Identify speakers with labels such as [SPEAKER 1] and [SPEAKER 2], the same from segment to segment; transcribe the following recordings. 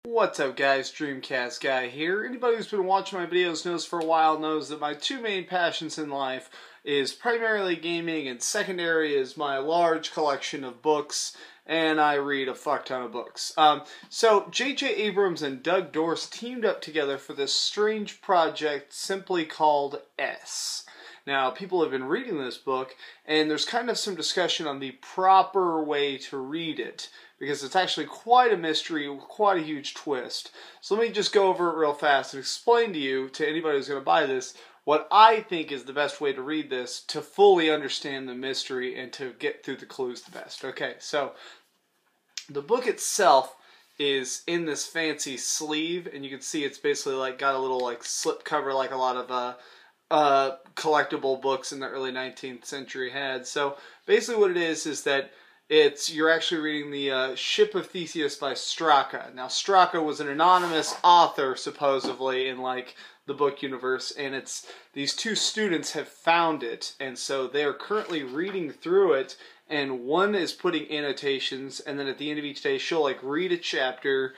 [SPEAKER 1] What's up guys, Dreamcast Guy here. Anybody who's been watching my videos knows for a while knows that my two main passions in life is primarily gaming and secondary is my large collection of books, and I read a fuck ton of books. So J.J. Abrams and Doug Dorst teamed up together for this strange project simply called S. Now, people have been reading this book, and there's kind of some discussion on the proper way to read it, because it's actually quite a mystery, quite a huge twist. So let me just go over it real fast and explain to you, to anybody who's going to buy this, what I think is the best way to read this to fully understand the mystery and to get through the clues the best. Okay, so the book itself is in this fancy sleeve, and you can see it's basically like got a little like slip cover like a lot of collectible books in the early 19th century had. So basically what it is that you're actually reading the Ship of Theseus by Straka. Now Straka was an anonymous author supposedly in like the book universe, and these two students have found it, and so they are currently reading through it, and one is putting annotations, and then at the end of each day she'll like read a chapter,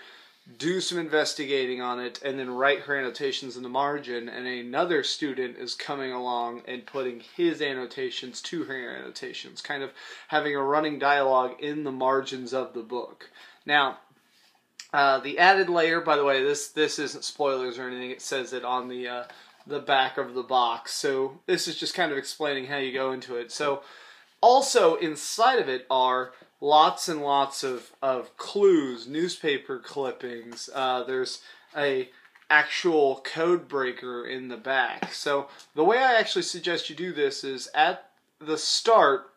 [SPEAKER 1] do some investigating on it, and then write her annotations in the margin, and another student is coming along and putting his annotations to her annotations, kind of having a running dialogue in the margins of the book. Now, the added layer, by the way, this isn't spoilers or anything, it says it on the back of the box, so this is just kind of explaining how you go into it. So, also inside of it are lots and lots of clues, newspaper clippings. There's a actual code breaker in the back. So the way I actually suggest you do this is at the start,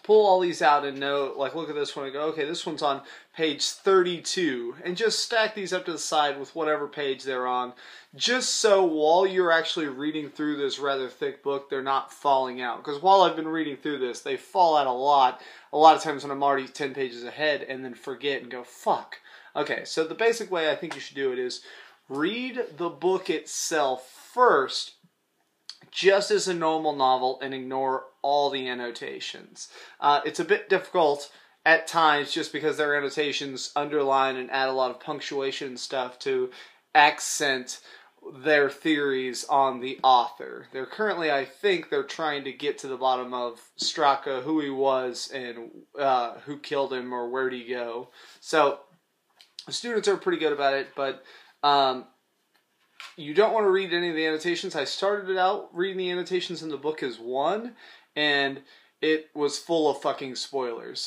[SPEAKER 1] pull all these out and know, like look at this one and go, okay, this one's on page 32, and just stack these up to the side with whatever page they're on, just so while you're actually reading through this rather thick book, they're not falling out. Because while I've been reading through this, they fall out a lot of times when I'm already 10 pages ahead and then forget and go, fuck. Okay, so the basic way I think you should do it is read the book itself first, just as a normal novel, and ignore all the annotations. It's a bit difficult at times just because their annotations underline and add a lot of punctuation and stuff to accent their theories on the author. They're currently, I think, they're trying to get to the bottom of Straka, who he was and who killed him or where'd he go. So the students are pretty good about it, but you don't want to read any of the annotations. I started it out reading the annotations in the book as one, and it was full of fucking spoilers.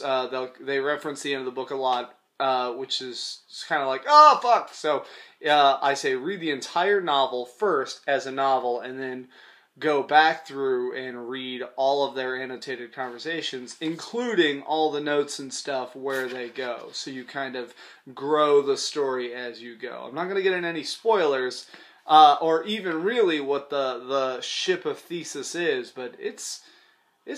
[SPEAKER 1] They reference the end of the book a lot, which is kind of like, oh, fuck! So I say read the entire novel first as a novel, and then go back through and read all of their annotated conversations, including all the notes and stuff where they go. So you kind of grow the story as you go. I'm not going to get into any spoilers, or even really what the Ship of Theseus is, but it's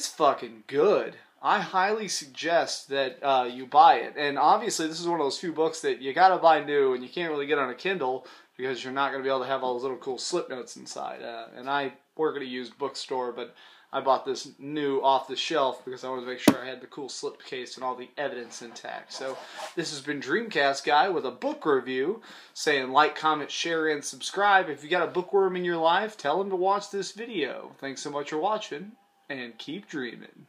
[SPEAKER 1] fucking good. I highly suggest that you buy it. And obviously this is one of those few books that you gotta buy new, and you can't really get on a Kindle because you're not going to be able to have all those little cool slip notes inside. And I work at a used bookstore, but I bought this new off the shelf because I wanted to make sure I had the cool slip case and all the evidence intact. So this has been Dreamcast Guy with a book review, saying like, comment, share, and subscribe. If you got a bookworm in your life, tell him to watch this video. Thanks so much for watching, and keep dreaming.